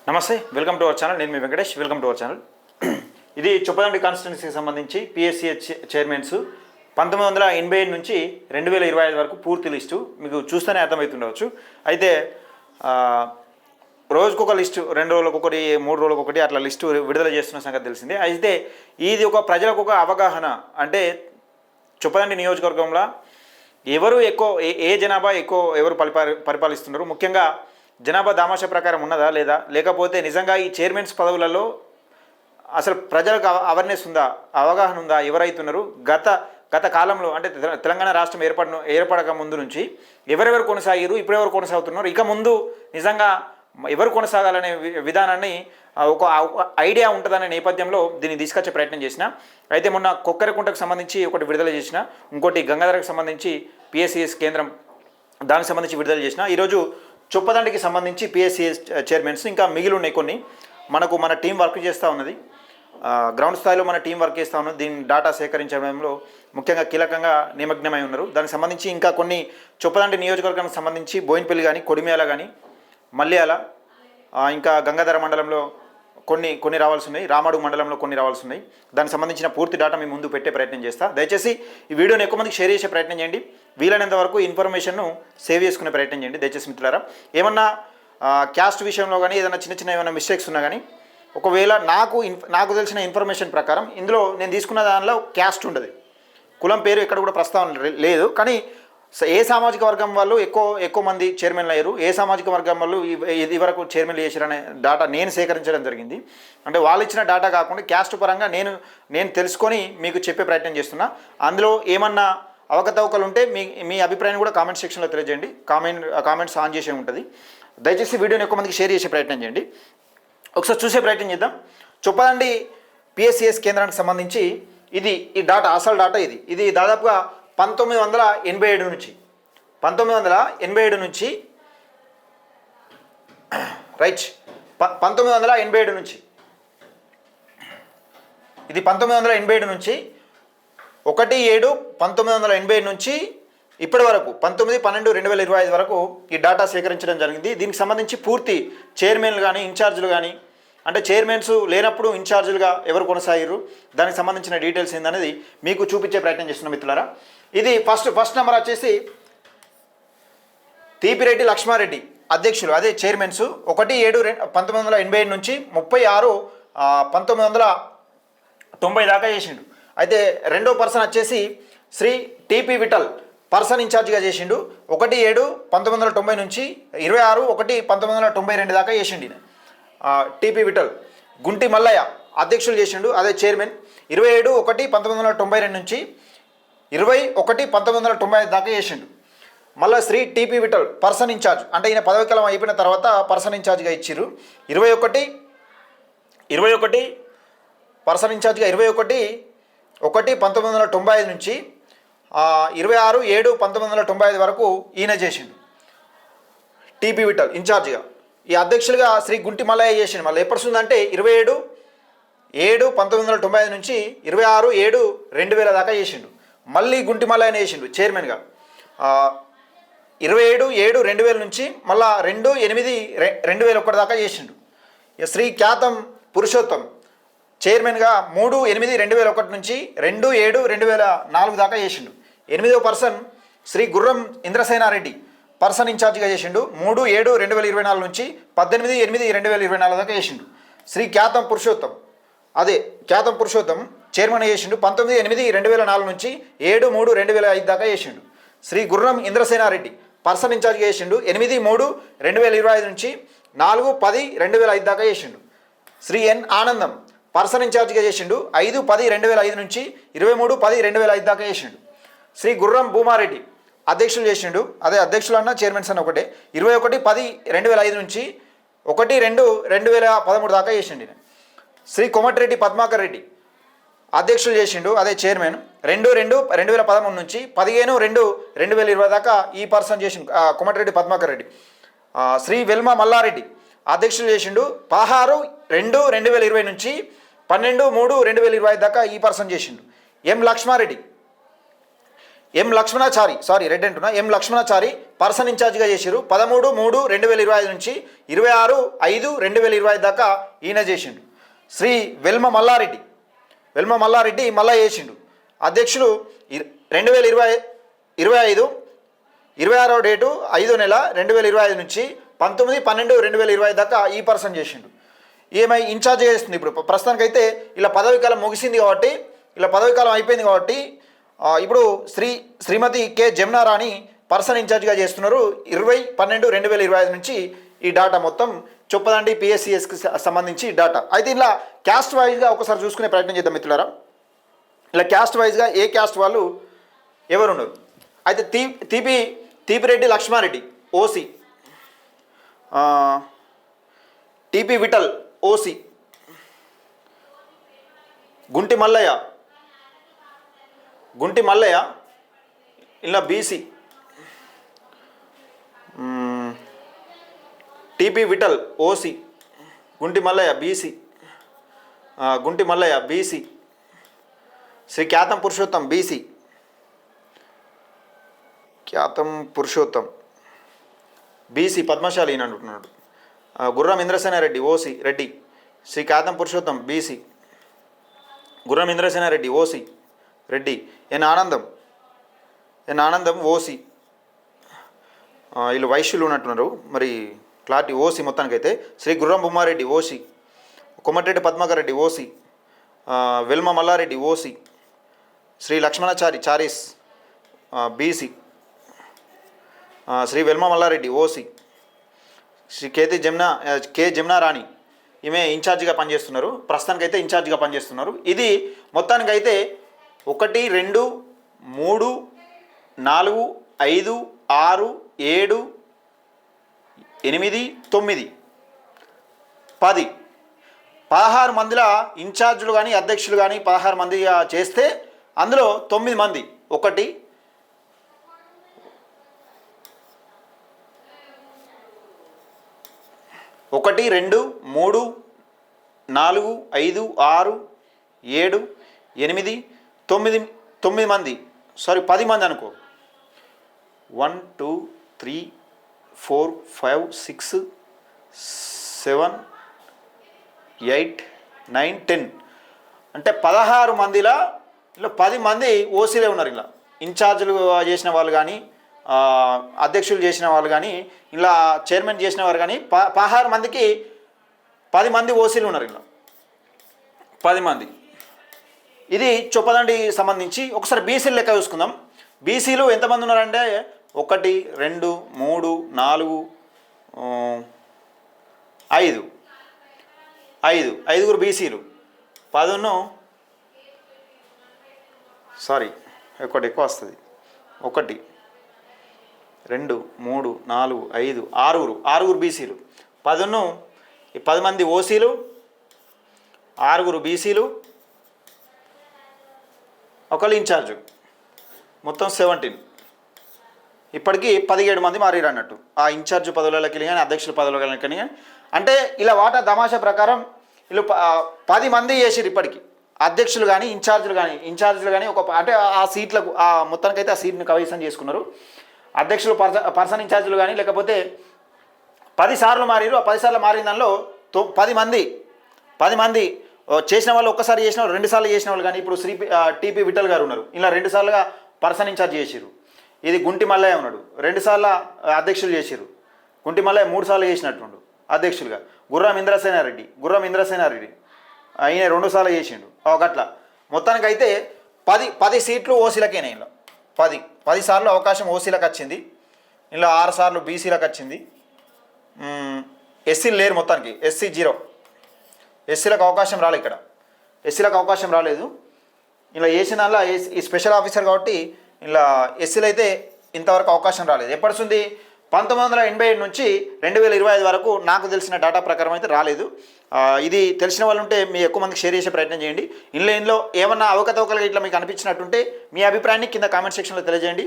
నమస్తే, welcome to our channel. నేను మీ Venkatesh. Welcome to our channel. ఇది చొప్పదండి కాన్స్టిట్యున్సీకి సంబంధించి పిఎస్సిహెచ్ చైర్మన్స్ 1987 నుంచి 2025 వరకు పూర్తి లిస్టు మీకు చూస్తేనే అర్థమవుతుండవచ్చు. అయితే రోజుకొక లిస్టు, 2 రోజులకు ఒకటి, 3 రోజులకు ఒకటి అట్లా లిస్టు విడుదల చేస్తున్న సంగతి తెలిసిందే. అయితే ఇది ఒక ప్రజలకు ఒక అవగాహన. అంటే చొప్పదండి నియోజకవర్గంలో ఎవరు ఎక్కువ, ఏ జనాభా ఎక్కువ ఎవరు పరిపాలిస్తున్నారు, ముఖ్యంగా జనాభా దామాషా ప్రకారం ఉన్నదా లేదా, లేకపోతే నిజంగా ఈ చైర్మన్స్ పదవులలో అసలు ప్రజలకు అవేర్నెస్ ఉందా, అవగాహన ఉందా, ఎవరైతున్నారు, గత కాలంలో అంటే తెలంగాణ రాష్ట్రం ఏర్పడక ముందు నుంచి ఎవరెవరు కొనసాగారు, ఇప్పుడు ఎవరు కొనసాగుతున్నారు, ఇక ముందు నిజంగా ఎవరు కొనసాగాలనే విధానాన్ని ఒక ఐడియా ఉంటుందనే నేపథ్యంలో దీన్ని తీసుకొచ్చే ప్రయత్నం చేసిన. అయితే మొన్న కొక్కరకుంటకు సంబంధించి ఒకటి విడుదల చేసిన, ఇంకోటి గంగాధరకు సంబంధించి పిఎస్సిఎస్ కేంద్రం దానికి సంబంధించి విడుదల చేసిన. ఈరోజు చొప్పదండికి సంబంధించి పిఎస్సిఎస్ చైర్మన్స్ ఇంకా మిగిలి ఉన్నాయి కొన్ని. మన టీం వర్క్ చేస్తూ ఉన్నది, గ్రౌండ్ స్థాయిలో మన టీం వర్క్ చేస్తూ ఉన్నది. దీన్ని డేటా సేకరించడంలో ముఖ్యంగా కీలకంగా నిమగ్నమై ఉన్నారు. దానికి సంబంధించి ఇంకా కొన్ని చొప్పదండి నియోజకవర్గానికి సంబంధించి బోయినపల్లి కానీ, కొడిమేల కానీ, మల్యాల, ఇంకా గంగాధర మండలంలో కొన్ని రావాల్సి ఉన్నాయి, రామడు మండలంలో కొన్ని రావాల్సి ఉన్నాయి. దానికి సంబంధించిన పూర్తి డేటా మీ ముందు పెట్టే ప్రయత్నం చేస్తా. దయచేసి ఈ వీడియోని ఎక్కువ మందికి షేర్ చేసే ప్రయత్నం చేయండి. వీలైనంత వరకు ఇన్ఫర్మేషన్ను సేవ్ చేసుకునే ప్రయత్నం చేయండి దయచేసి మిత్రులారా. ఏమన్నా క్యాస్ట్ విషయంలో కానీ ఏదైనా చిన్న ఏమైనా మిస్టేక్స్ ఉన్నా కానీ, ఒకవేళ నాకు తెలిసిన ఇన్ఫర్మేషన్ ప్రకారం ఇందులో నేను తీసుకున్న దానిలో క్యాస్ట్ ఉండదు, కులం పేరు ఎక్కడ కూడా ప్రస్తావన లేదు. కానీ ఏ సామాజిక వర్గం వాళ్ళు ఎక్కువ మంది చైర్మన్లు అయ్యారు, ఏ సామాజిక వర్గం వాళ్ళు ఇది వరకు చైర్మన్లు చేశారనే డేటా నేను సేకరించడం జరిగింది. అంటే వాళ్ళు ఇచ్చిన డేటా కాకుండా క్యాస్ట్ పరంగా నేను తెలుసుకొని మీకు చెప్పే ప్రయత్నం చేస్తున్నా. అందులో ఏమన్నా అవకతవకలు ఉంటే మీ అభిప్రాయం కూడా కామెంట్ సెక్షన్లో తెలియజేయండి. కామెంట్స్ ఆన్ చేసే ఉంటుంది. దయచేసి వీడియోని ఎక్కువ మందికి షేర్ చేసే ప్రయత్నం చేయండి. ఒకసారి చూసే ప్రయత్నం చేద్దాం. చొప్పదండి పిఎస్సిఎస్ కేంద్రానికి సంబంధించి ఈ డేటా, అసలు డేటా ఇది దాదాపుగా 1987 నుంచి రైట్ 1987 నుంచి ఇది 1987 నుంచి 1/7/1987 నుంచి ఇప్పటి వరకు 19/12/2025 వరకు ఈ డేటా సేకరించడం జరిగింది. దీనికి సంబంధించి పూర్తి చైర్మన్లు కానీ, ఇన్ఛార్జీలు కానీ, అంటే చైర్మన్స్ లేనప్పుడు ఇన్ఛార్జీలుగా ఎవరు కొనసాగారు, దానికి సంబంధించిన డీటెయిల్స్ ఏందనేది మీకు చూపించే ప్రయత్నం చేస్తున్నాం మిత్రులారా. ఇది ఫస్ట్ నెంబర్ వచ్చేసి తీపిరెడ్డి లక్ష్మారెడ్డి అధ్యక్షులు, అదే చైర్మన్స్ 1/7/1987 నుంచి 36/1990 దాకా చేసిండు. అయితే రెండో పర్సన్ వచ్చేసి శ్రీ టిపి విఠల్ పర్సన్ ఇన్ఛార్జిగా చేసిండు. 1/7/1990 నుంచి 26/1/1992 దాకా చేసిండు. టిపి విఠల్. గుంటి మల్లయ్య అధ్యక్షులు చేసిండు, అదే చైర్మన్ 27/1/1992 నుంచి 21/1995 దాకా చేసిండు. మళ్ళీ Shri T P Vittal person in-charge, అంటే ఈయన పదవి కాలం అయిపోయిన తర్వాత పర్సన్ ఇన్ఛార్జ్గా ఇచ్చిర్రు. 21 పర్సన్ ఇన్ఛార్జ్గా 21/1/1995 నుంచి 26/7/1995 వరకు ఈయన చేసిండు టిపి విఠల్ ఇన్ఛార్జిగా. ఈ అధ్యక్షులుగా శ్రీ గుంటి మల్లయ్య చేసిండు. మళ్ళీ ఎప్పుడు వస్తుందంటే 27/7/1995 నుంచి 26/7/2000 దాకా చేసిండు. మళ్ళీ గుంటి మల్లయ్యనే చేసిండు చైర్మన్గా 27/7/2000 నుంచి మళ్ళా 2/8/2001 దాకా చేసిండు. శ్రీ ఖ్యాతం పురుషోత్తం చైర్మన్గా 3/8/2001 నుంచి 2/7/2004 దాకా చేసిండు. 8వ పర్సన్ శ్రీ గుర్రం ఇంద్రసేనారెడ్డి పర్సన్ ఇన్ఛార్జిగా చేసిండు. 3/7/2024 నుంచి 18/8/2024 దాకా చేసిండు. శ్రీ ఖ్యాతం పురుషోత్తం చైర్మన్ చేసిండు. 19/8/2004 నుంచి 7/3/2005 దాకా చేసిండు. శ్రీ గుర్రం ఇంద్రసేనారెడ్డి పర్సన్ ఇన్ఛార్జిగా చేసిండు. 8/3/2025 నుంచి 4/10/2005 దాకా చేసిండు. శ్రీ ఎన్ ఆనందం పర్సన్ ఇన్ఛార్జిగా చేసిండు. 5/10/2005 నుంచి 23/10/2005 దాకా చేసిండు. శ్రీ గుర్రం భూమారెడ్డి అధ్యక్షులు చేసిండు, అదే అధ్యక్షులు అన్న చైర్మన్స్ అన్న ఒకటే. 21/10/2005 నుంచి 1/2/2013 దాకా చేసిండు. శ్రీ కోమటిరెడ్డి పద్మాకర్ రెడ్డి అధ్యక్షులు చేసిండు, అదే చైర్మన్. 2/2/2013 నుంచి 15/2/2020 దాకా ఈ పర్సన్ చేసిండు కోమటిరెడ్డి పద్మాకర్ రెడ్డి. శ్రీ వెల్మ మల్లారెడ్డి అధ్యక్షులు చేసిండు. 16/2/2020 నుంచి 12/3/2025 దాకా ఈ పర్సన్ చేసిండు. ఎం లక్ష్మారెడ్డి ఎం లక్ష్మణాచారి రెడ్ అంటున్నా, ఎం లక్ష్మణాచారి పర్సన్ ఇన్ఛార్జిగా చేసిరు 13/3/2025 నుంచి 26/5/2025 దాకా ఈయన చేసిండు. శ్రీ వెల్మ మల్లారెడ్డి మళ్ళా చేసిండు. అధ్యక్షులు 2025 26వ డేటు 5వ నెల 2025 నుంచి 19/12/2025 దాకా ఈ పర్సన్ చేసిండు. ఈమె ఇన్ఛార్జ్ చేస్తుంది. ఇప్పుడు ప్రస్తుతానికైతే ఇలా పదవి కాలం ముగిసింది కాబట్టి, ఇలా పదవి కాలం అయిపోయింది కాబట్టి ఇప్పుడు శ్రీమతి కె జమునా రాణి పర్సన్ ఇన్ఛార్జ్గా చేస్తున్నారు 20/12/2025 నుంచి. ఈ డాటా మొత్తం చొప్పదండి పిఎస్సిఎస్కి సంబంధించి డాటా. అయితే ఇలా క్యాస్ట్ వైజ్గా ఒకసారి చూసుకునే ప్రయత్నం చేద్దాం మిత్రులారా. ఇలా క్యాస్ట్ వైజ్గా ఏ క్యాస్ట్ వాళ్ళు ఎవరున్నారు. అయితే Theepireddy Lakshmareddy OC, TP Vittal OC, Gunti Mallaiah ఇలా BC, TP Vittal OC, Gunti Mallaiah BC, Shri Khyatham Purushottam BC, Padmasali అని అంటున్నాడు. Gurram Indrasenareddy OC Reddy, Shri Khyatham Purushottam BC, Gurram Indrasenareddy OC Reddy, ఎన్ ఆనందం ఓసీ. వీళ్ళు వైశ్యులు ఉన్నట్టున్నారు, మరి క్లారిటీ ఓసీ మొత్తానికైతే. Shri Gurram Bommareddy OC, Kommatireddy Padmakar OC, Velma Mallareddy OC, Shri Lakshmanachari Charis BC, Shri Velma Mallareddy OC, Shri K Jamuna Rani ఈమె ఇన్ఛార్జిగా పనిచేస్తున్నారు. ప్రస్తుతానికైతే ఇన్ఛార్జిగా పనిచేస్తున్నారు. ఇది మొత్తానికైతే 1 2 3 4 5 6 7 8 9 10 16 మందిల ఇన్ఛార్జులు కానీ అధ్యక్షులు కానీ 16 మందిగా చేస్తే అందులో 9 మంది 1 2 3 4 5 6 7 8 9 మంది, 10 మంది అనుకో. 1 2 3 4 5 6 7 8 9 10 అంటే 16 మందిలో ఇలా 10 మంది ఓసీలే ఉన్నారు. ఇలా ఇన్ఛార్జీలు చేసిన వాళ్ళు కానీ, అధ్యక్షులు చేసిన వాళ్ళు కానీ, ఇలా చైర్మన్ చేసిన వారు కానీ 16 మందికి 10 మంది ఓసీలు ఉన్నారు. ఇలా 10 మంది. ఇది చొప్పదండి సంబంధించి. ఒకసారి బీసీలు లెక్క చూసుకుందాం. బీసీలు ఎంతమంది ఉన్నారంటే 1 2 3 4 5 5 బీసీలు 10 ఒకటి ఎక్కువ వస్తుంది. 1 2 3 4 5 6 బీసీలు 10 మంది ఓసీలు, 6 బీసీలు, 1 ఇన్ఛార్జు, మొత్తం 17. ఇప్పటికీ 17 మంది మారారు అన్నట్టు. ఆ ఇన్ఛార్జ్ పదవులకి కానీ అధ్యక్షుల పదవులకి కానీ. అంటే ఇలా వాటా తమాషా ప్రకారం వీళ్ళు 10 మంది చేసిరు ఇప్పటికి. అధ్యక్షులు కానీ ఇన్ఛార్జీలు కానీ అంటే ఆ సీట్లకు మొత్తానికైతే ఆ సీట్ని కైవసం చేసుకున్నారు. అధ్యక్షులు పర్సన్ ఇన్ఛార్జీలు కానీ లేకపోతే 10 సార్లు మారారు. ఆ 10 సార్లు మారిన దానిలో 10 మంది చేసిన వాళ్ళు ఒక్కసారి చేసిన వాళ్ళు, 2 సార్లు చేసిన వాళ్ళు కానీ. ఇప్పుడు టిపి విఠల్ గారు ఉన్నారు, ఇలా 2 సార్లుగా పర్సన్ ఇన్ఛార్జ్ చేసిరు. ఇది గుంటి మల్లయ్య ఉన్నాడు, 2 సార్లు అధ్యక్షులు చేసిరు. గుంటి మల్లయ్య 3 సార్లు చేసినట్టుండు అధ్యక్షులుగా. గుర్రం ఇంద్రసేనారెడ్డి ఆయన 2 సార్లు చేసిండు. ఒకట్లా మొత్తానికైతే 10 సీట్లు ఓసీలకేనా. ఇలా 10 సార్లు అవకాశం ఓసీలకు వచ్చింది. ఇలా 6 సార్లు బీసీలకు వచ్చింది. ఎస్సీలు లేరు మొత్తానికి, ఎస్సీ 0. ఎస్సీలకు అవకాశం రాలేదు. ఇక్కడ ఎస్సీలకు అవకాశం రాలేదు. ఇలా చేసిన దానిలో ఈ స్పెషల్ ఆఫీసర్ కాబట్టి ఇలా ఎస్సీలు అయితే ఇంతవరకు అవకాశం రాలేదు. ఎప్పటిస్తుంది 1987 నుంచి 2025 వరకు నాకు తెలిసిన డేటా ప్రకారం అయితే రాలేదు. ఇది తెలిసిన వాళ్ళు ఉంటే మీ ఎక్కువ మందికి షేర్ చేసే ప్రయత్నం చేయండి. ఇందులో ఏమన్నా అవకతవకలు ఇట్లా మీకు అనిపించినట్టుంటే మీ అభిప్రాయాన్ని కింద కామెంట్ సెక్షన్లో తెలియజేయండి.